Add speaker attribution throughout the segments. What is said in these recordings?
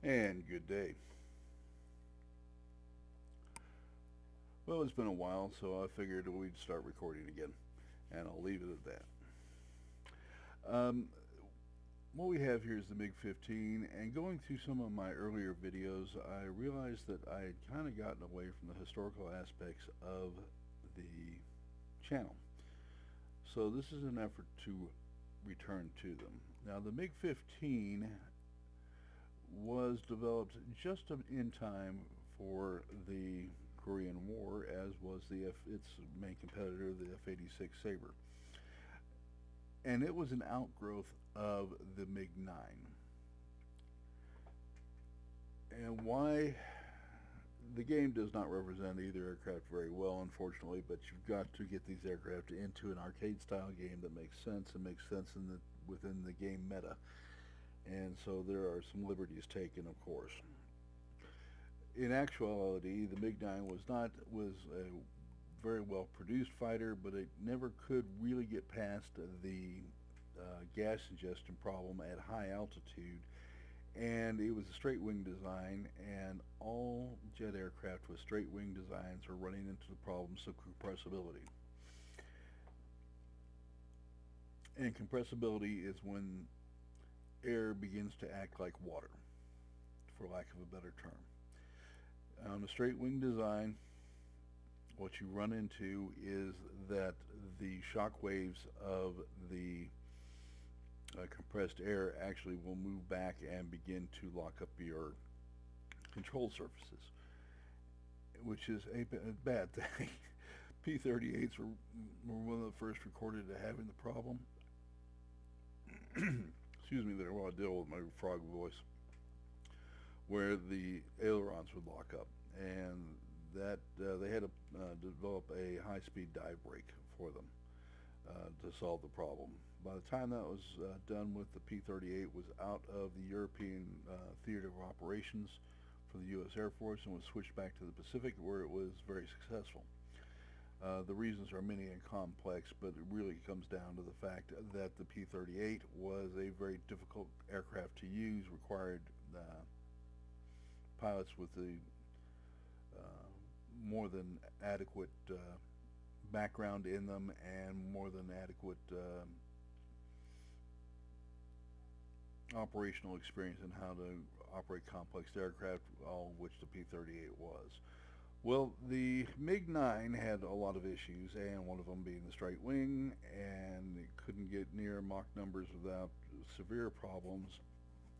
Speaker 1: And good day. Well, it's been a while, so I figured we'd start recording again, and I'll leave it at that. What we have here is the MiG 15, and going through some of my earlier videos, I realized that I had kind of gotten away from the historical aspects of the channel. So this is an effort to return to them. Now, the MiG 15 was developed just in time for the Korean War, as was its main competitor, the F-86 Sabre. And it was an outgrowth of the MiG-9. And why the game does not represent either aircraft very well, unfortunately, but you've got to get these aircraft into an arcade-style game that makes sense and makes sense within the game meta. And so there are some liberties taken, of course. In actuality, the MiG-9 was a very well produced fighter, but it never could really get past the gas ingestion problem at high altitude. And it was a straight wing design, and all jet aircraft with straight wing designs are running into the problems of compressibility. And compressibility is when air begins to act like water, for lack of a better term. On a straight wing design, what you run into is that the shock waves of the compressed air actually will move back and begin to lock up your control surfaces, which is a bad thing. P-38s were one of the first recorded to having the problem. Excuse me there while I deal with my frog voice, where the ailerons would lock up, and that they had to develop a high-speed dive brake for them to solve the problem. By the time that was done with, the P-38 was out of the European theater of operations for the U.S. Air Force and was switched back to the Pacific, where it was very successful. The reasons are many and complex, but it really comes down to the fact that the P-38 was a very difficult aircraft to use, required pilots with the more than adequate background in them and more than adequate operational experience in how to operate complex aircraft, all of which the P-38 was. Well, the MiG-9 had a lot of issues, and one of them being the straight wing, and it couldn't get near Mach numbers without severe problems,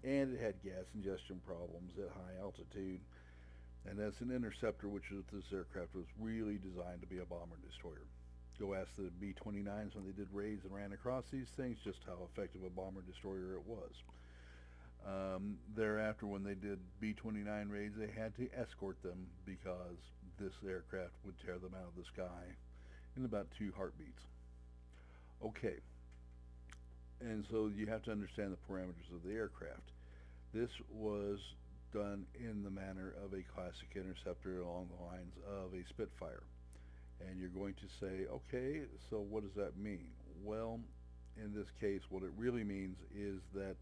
Speaker 1: and it had gas ingestion problems at high altitude. And as an interceptor, which is this aircraft was really designed to be a bomber destroyer. Go ask the B-29s when they did raids and ran across these things just how effective a bomber destroyer it was. Thereafter, when they did B-29 raids, they had to escort them because this aircraft would tear them out of the sky in about 2 heartbeats. Okay, and so you have to understand the parameters of the aircraft. This was done in the manner of a classic interceptor along the lines of a Spitfire. And you're going to say, okay, so what does that mean? Well, in this case, what it really means is that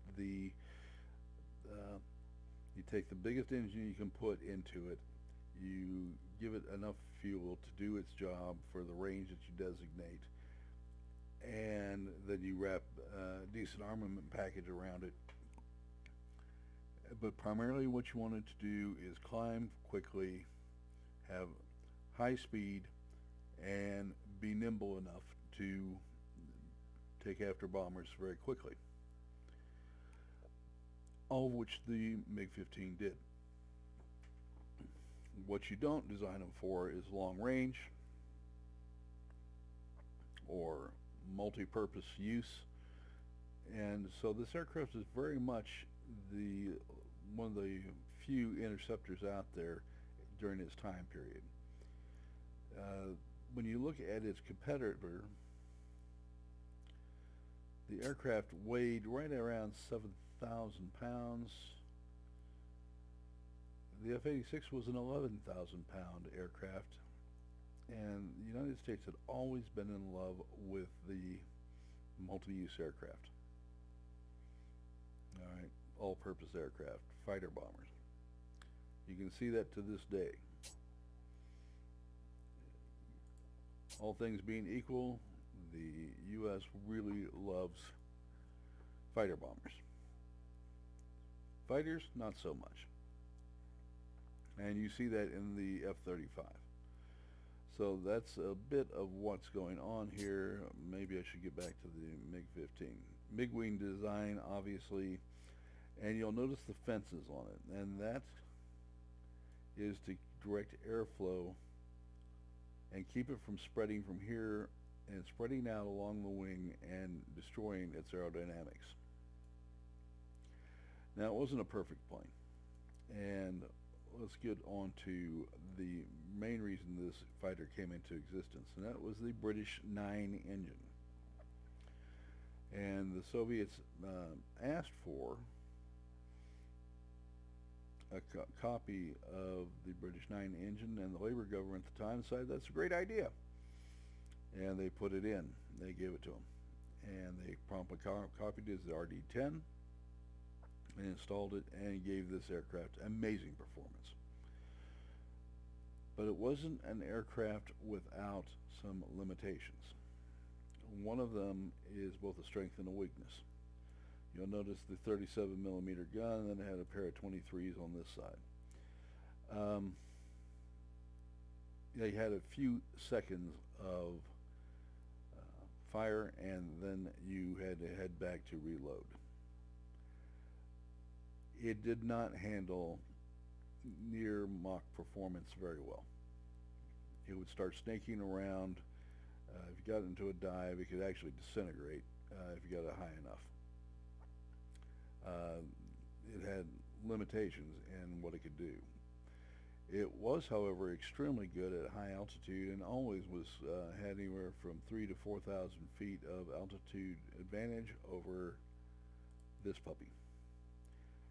Speaker 1: you take the biggest engine you can put into it, you give it enough fuel to do its job for the range that you designate, and then you wrap a decent armament package around it. But primarily what you want it to do is climb quickly, have high speed, and be nimble enough to take after bombers very quickly. All of which the MiG-15 did. What you don't design them for is long range or multi-purpose use. And so this aircraft is very much one of the few interceptors out there during its time period. When you look at its competitor, the aircraft weighed right around 7,000 pounds. The F-86 was an 11,000 pound aircraft, and the United States had always been in love with the multi-use aircraft. All right, all-purpose aircraft, fighter bombers. You can see that to this day. All things being equal, the U.S. really loves fighter bombers. Fighters, not so much. And you see that in the F-35. So that's a bit of what's going on here. Maybe I should get back to the MiG-15. MiG-wing design, obviously, and you'll notice the fences on it, and that is to direct airflow and keep it from spreading from here and spreading out along the wing and destroying its aerodynamics. Now, it wasn't a perfect plane, and let's get on to the main reason this fighter came into existence, and that was the British 9 engine. And the Soviets asked for a copy of the British 9 engine, and the Labour government at the time decided that's a great idea. And they put it in. They gave it to them. And they promptly copied it as the RD-10 and installed it and gave this aircraft amazing performance. But it wasn't an aircraft without some limitations. One of them is both a strength and a weakness. You'll notice the 37 millimeter gun, and then it had a pair of 23s on this side. They had a few seconds of fire, and then you had to head back to reload. It did not handle near Mach performance very well. It would start snaking around. If you got into a dive, it could actually disintegrate if you got it high enough. It had limitations in what it could do. It was, however, extremely good at high altitude and always was had anywhere from 3,000 to 4,000 feet of altitude advantage over this puppy,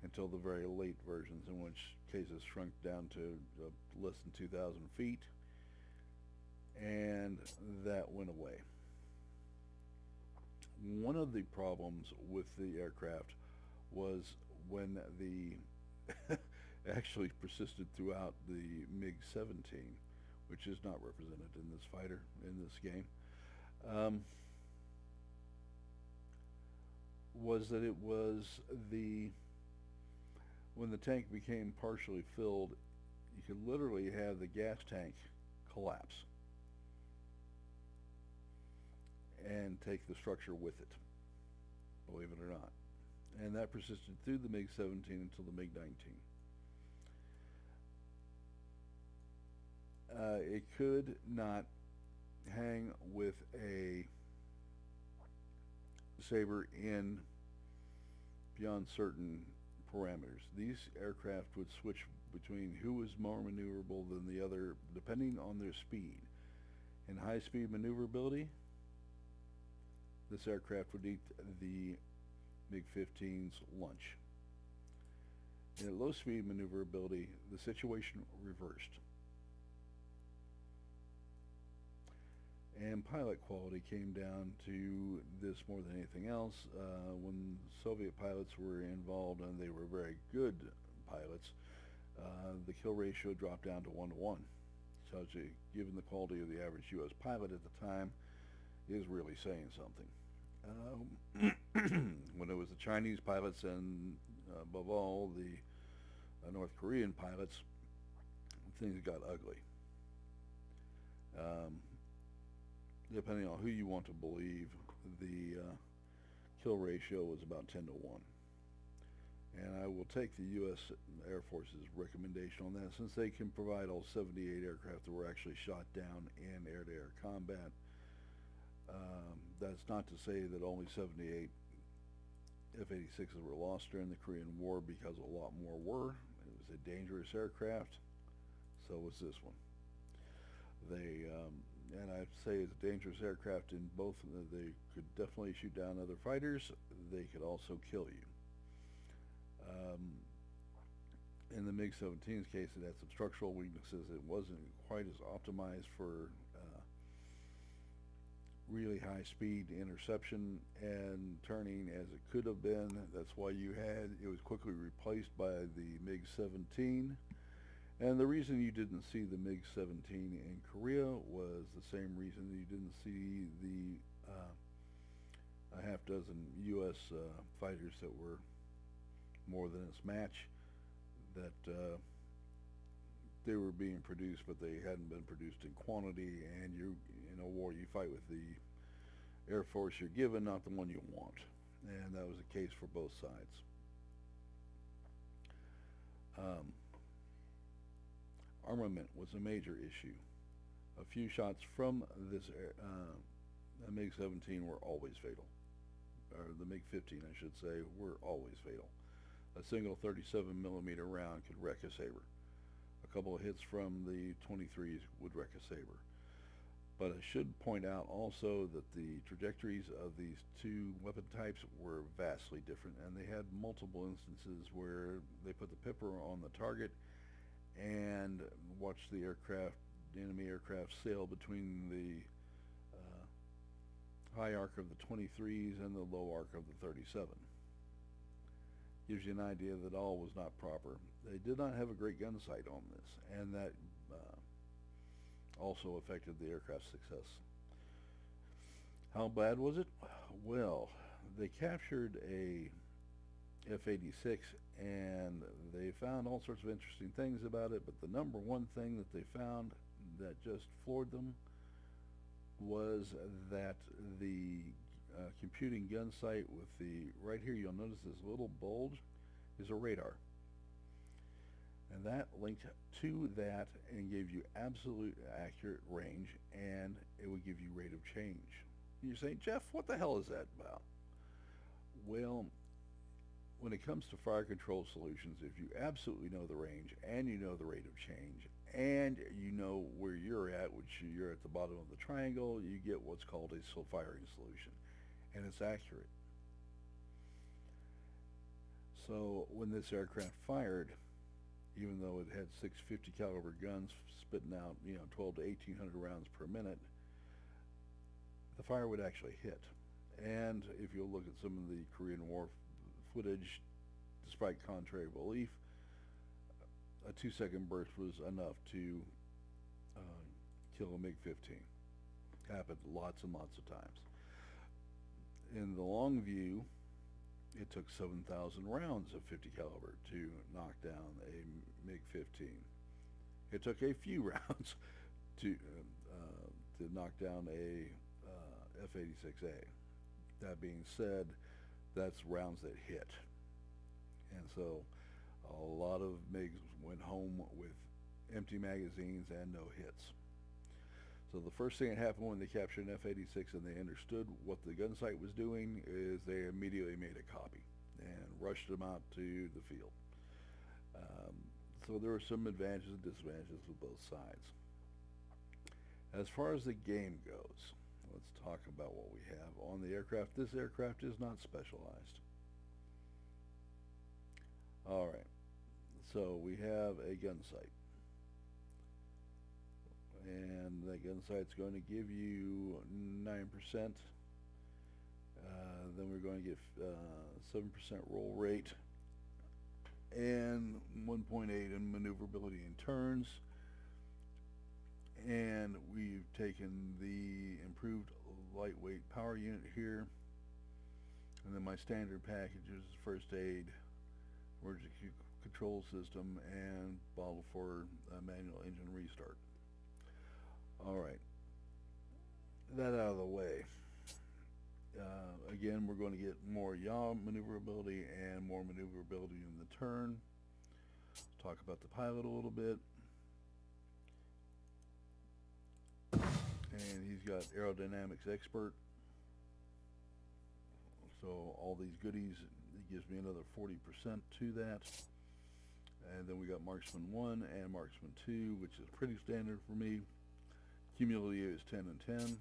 Speaker 1: until the very late versions, in which cases shrunk down to less than 2,000 feet, and that went away. One of the problems with the aircraft was when the actually persisted throughout the MiG-17, which is not represented in this fighter, in this game, was that it was when the tank became partially filled, you could literally have the gas tank collapse and take the structure with it, believe it or not. And that persisted through the MiG-17 until the MiG-19. It could not hang with a Sabre in beyond certain parameters. These aircraft would switch between who was more maneuverable than the other depending on their speed. In high-speed maneuverability, this aircraft would eat the MiG-15's lunch. In low-speed maneuverability, the situation reversed. And pilot quality came down to this more than anything else. When Soviet pilots were involved, and they were very good pilots, the kill ratio dropped down to 1-to-1. So given the quality of the average U.S. pilot at the time, is really saying something. When it was the Chinese pilots and above all the North Korean pilots, things got ugly. Depending on who you want to believe, the kill ratio was about 10-to-1. And I will take the U.S. Air Force's recommendation on that, since they can provide all 78 aircraft that were actually shot down in air-to-air combat. That's not to say that only 78 F-86s were lost during the Korean War, because a lot more were. It was a dangerous aircraft. So was this one. And I'd say it's a dangerous aircraft in both. They could definitely shoot down other fighters. They could also kill you. In the MiG-17's case, it had some structural weaknesses. It wasn't quite as optimized for really high speed interception and turning as it could have been. That's why it was quickly replaced by the MiG-17. And the reason you didn't see the MiG-17 in Korea was the same reason you didn't see the a half dozen U.S. Fighters that were more than its match, that they were being produced, but they hadn't been produced in quantity, and in a war you fight with the Air Force you're given, not the one you want. And that was the case for both sides. Armament was a major issue. A few shots from this MiG-17 were always fatal. Or the MiG-15, I should say, were always fatal. A single 37 millimeter round could wreck a Sabre. A couple of hits from the 23s would wreck a Sabre. But I should point out also that the trajectories of these two weapon types were vastly different, and they had multiple instances where they put the pipper on the target and watched the enemy aircraft sail between the high arc of the 23s and the low arc of the 37. Gives you an idea that all was not proper. They did not have a great gun sight on this, and that also affected the aircraft's success. How bad was it? Well, they captured a F-86, and they found all sorts of interesting things about it, but the number one thing that they found that just floored them was that the computing gun sight with right here, you'll notice this little bulge is a radar. And that linked to that and gave you absolute accurate range, and it would give you rate of change. You're saying, Jeff, what the hell is that about? Well, when it comes to fire control solutions, if you absolutely know the range and you know the rate of change and you know where you're at, which you're at the bottom of the triangle, you get what's called a firing solution, and it's accurate. So when this aircraft fired, even though it had 650 caliber guns spitting out 12 to 1800 rounds per minute, the fire would actually hit. And if you look at some of the Korean War footage, despite contrary belief, a 2-second burst was enough to kill a MiG-15. Happened lots and lots of times. In the long view, it took 7,000 rounds of 50 caliber to knock down a MiG-15. It took a few rounds to knock down a F-86A. That being said, that's rounds that hit. And so a lot of MiGs went home with empty magazines and no hits. So the first thing that happened when they captured an F-86 and they understood what the gun sight was doing is they immediately made a copy and rushed them out to the field. So there were some advantages and disadvantages with both sides. As far as the game goes, let's talk about what we have on the aircraft. This aircraft is not specialized. Alright, so we have a gun sight. And that gun sight's going to give you 9%. Then we're going to get 7% roll rate and 1.8 in maneuverability in turns. And we've taken the improved lightweight power unit here. And then my standard packages, first aid, emergency control system, and bottle for manual engine restart. Alright, that out of the way. Again, we're going to get more yaw maneuverability and more maneuverability in the turn. Talk about the pilot a little bit. And he's got aerodynamics expert. So all these goodies, it gives me another 40% to that. And then we got Marksman 1 and Marksman 2, which is pretty standard for me. Cumulative is 10 and 10.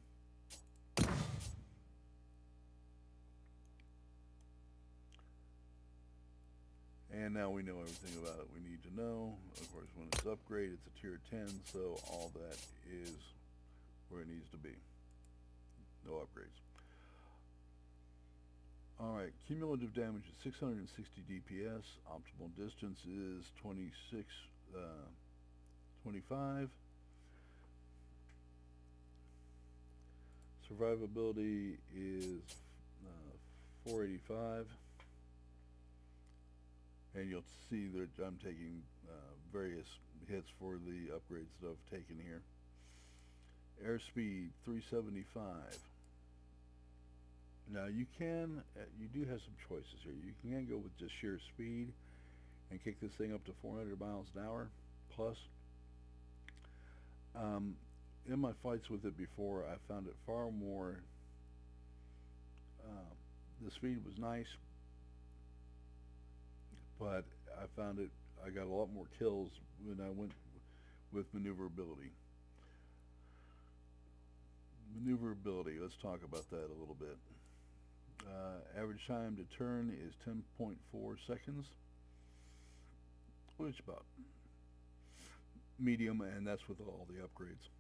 Speaker 1: And now we know everything about it we need to know. Of course, when it's upgraded, it's a tier 10, so all that is where it needs to be. No upgrades. Alright, cumulative damage is 660 DPS. Optimal distance is 25. Survivability is 485. And you'll see that I'm taking various hits for the upgrades that I've taken here. Airspeed 375. Now you do have some choices here. You can go with just sheer speed and kick this thing up to 400 miles an hour plus. In my fights with it before, I found it far more, the speed was nice, but I found I got a lot more kills when I went with maneuverability. Maneuverability, let's talk about that a little bit. Average time to turn is 10.4 seconds, which is about medium, and that's with all the upgrades.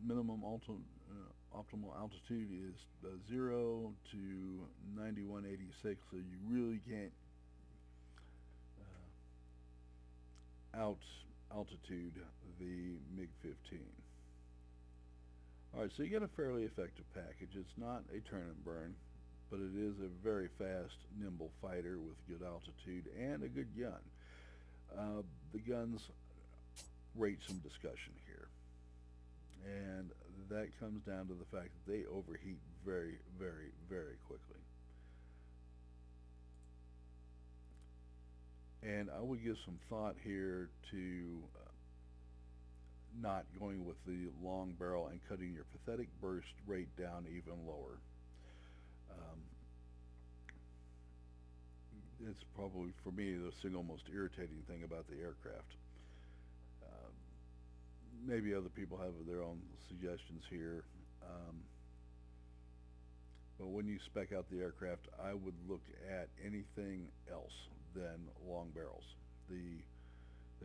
Speaker 1: Minimum optimal altitude is 0 to 9186, so you really can't out altitude the MiG-15. Alright, so you get a fairly effective package. It's not a turn and burn, but it is a very fast, nimble fighter with good altitude and a good gun. The guns rate some discussion here, and that comes down to the fact that they overheat very, very, very quickly. And I would give some thought here to not going with the long barrel and cutting your pathetic burst rate down even lower. It's probably, for me, the single most irritating thing about the aircraft. Maybe other people have their own suggestions here, but when you spec out the aircraft, I would look at anything else than long barrels. The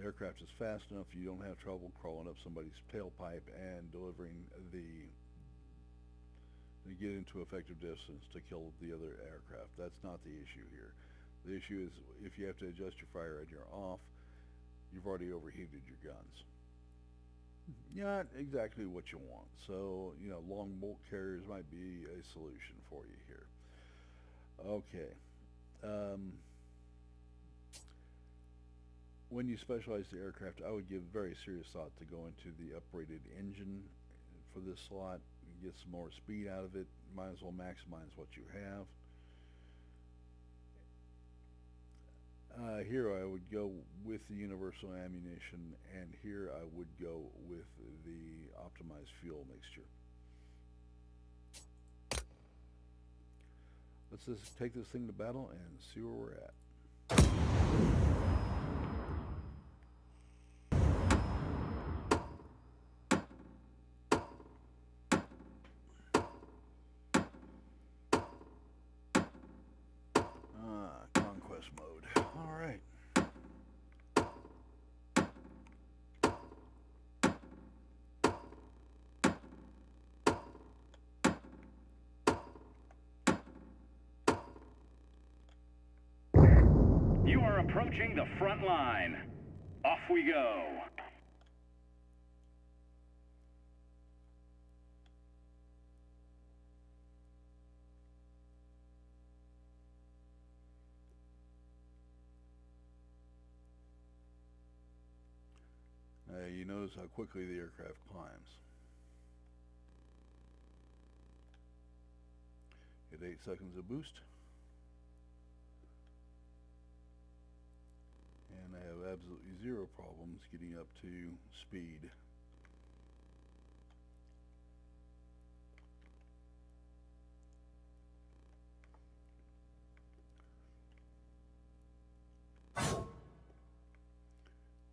Speaker 1: aircraft is fast enough, you don't have trouble crawling up somebody's tailpipe and delivering to get into effective distance to kill the other aircraft. That's not the issue here. The issue is if you have to adjust your fire and you're off, you've already overheated your guns. Not exactly what you want. So, long bolt carriers might be a solution for you here. Okay. When you specialize the aircraft, I would give very serious thought to go into the uprated engine for this slot. Get some more speed out of it. Might as well maximize what you have. Here I would go with the universal ammunition, and here I would go with the optimized fuel mixture. Let's just take this thing to battle and see where we're at. Conquest mode. All right.
Speaker 2: You are approaching the front line. Off we go.
Speaker 1: You notice how quickly the aircraft climbs. Get 8 seconds of boost. And I have absolutely zero problems getting up to speed.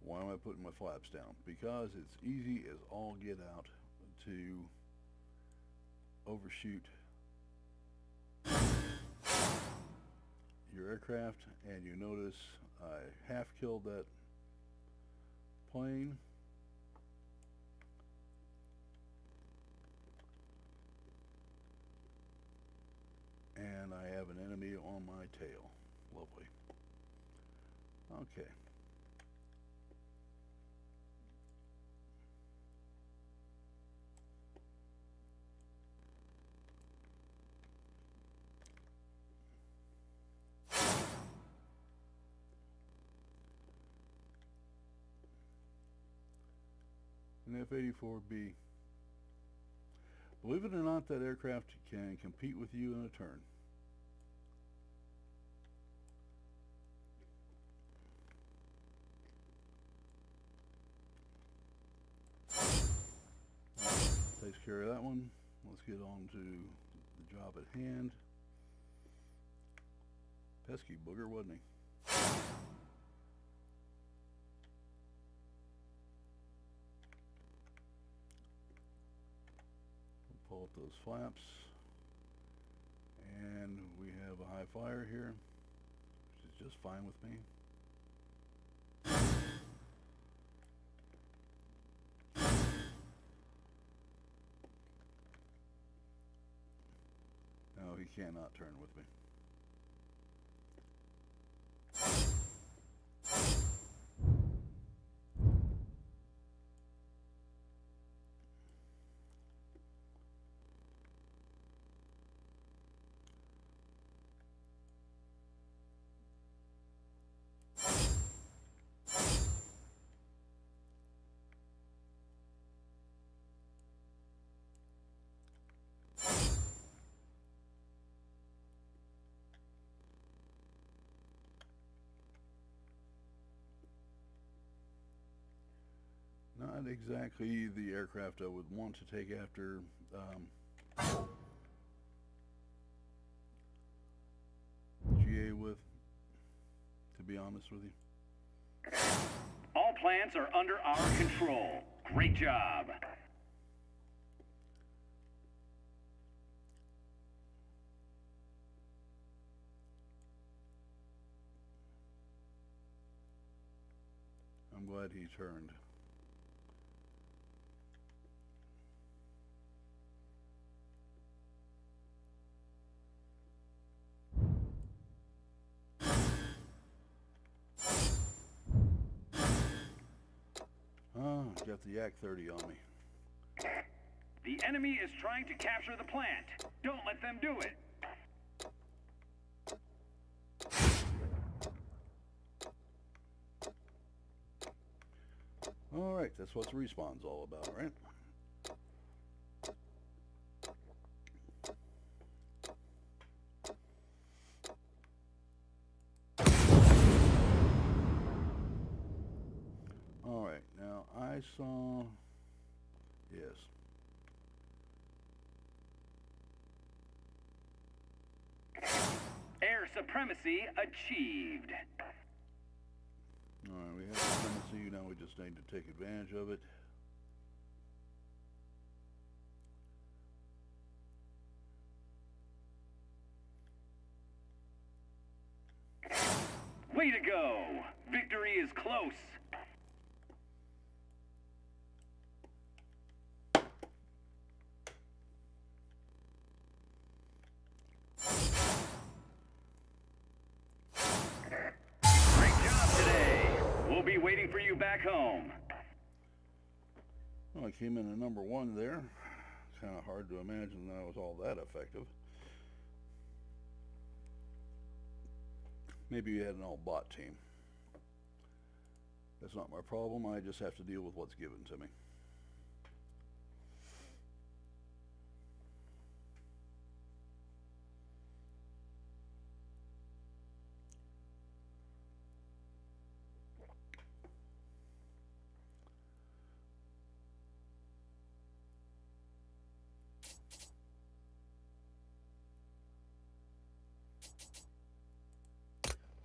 Speaker 1: Why am I putting my flaps down? Because it's easy as all get out to overshoot your aircraft, and you notice I half killed that plane And I have an enemy on my tail. Lovely. Okay. An F-84B. Believe it or not, that aircraft can compete with you in a turn. Takes care of that one. Let's get on to the job at hand. Pesky booger, wasn't he? We'll pull up those flaps. And we have a high flyer here, which is just fine with me. No, he cannot turn with me. Not exactly the aircraft I would want to take after GA with, to be honest with you.
Speaker 2: All plants are under our control. Great job.
Speaker 1: I'm glad he turned. Got the Yak 30 on me.
Speaker 2: The enemy is trying to capture the plant. Don't let them do it.
Speaker 1: Alright, that's what the respawn's all about, right? Alright, now I saw... Yes.
Speaker 2: Air supremacy achieved.
Speaker 1: Alright, we have supremacy, now we just need to take advantage of it.
Speaker 2: Way to go! Victory is close. Great job today. We'll be waiting for you back home.
Speaker 1: Well, I came in at number 1 there. Kind of hard to imagine that I was all that effective. Maybe you had an all-bot team. That's not my problem. I just have to deal with what's given to me.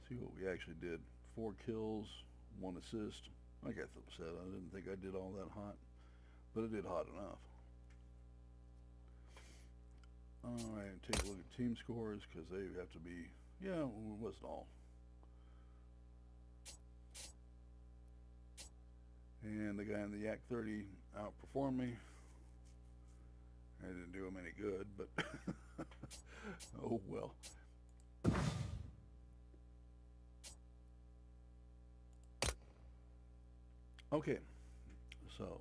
Speaker 1: See what we actually did. 4 kills, 1 assist. Like I said, I didn't think I did all that hot, but I did hot enough. Alright, take a look at team scores, because they have to be, yeah, it wasn't all. And the guy in the Yak 30 outperformed me. I didn't do him any good, but Oh well. Okay, so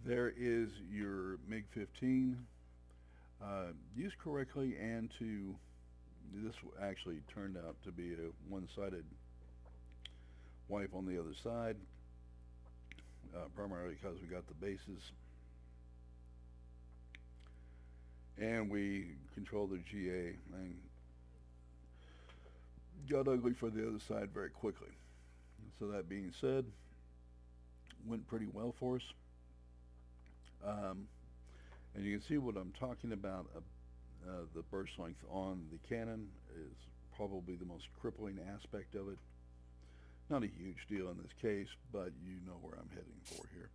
Speaker 1: there is your MiG-15. Used correctly, and to this actually turned out to be a one-sided wipe on the other side, primarily because we got the bases and we controlled the GA and got ugly for the other side very quickly. So that being said, went pretty well for us. Um, and you can see what I'm talking about. The burst length on the cannon is probably the most crippling aspect of it. Not a huge deal in this case, but you know where I'm heading for here.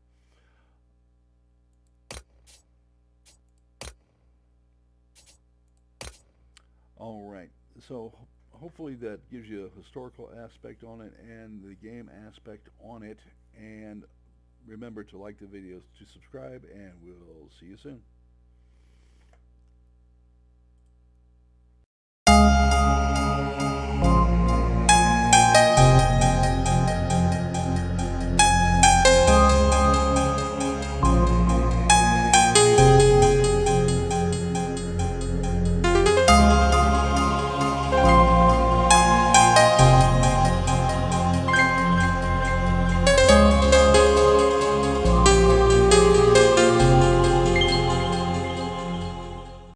Speaker 1: All right, so hopefully that gives you a historical aspect on it and the game aspect on it. And remember to like the videos, to subscribe, and we'll see you soon.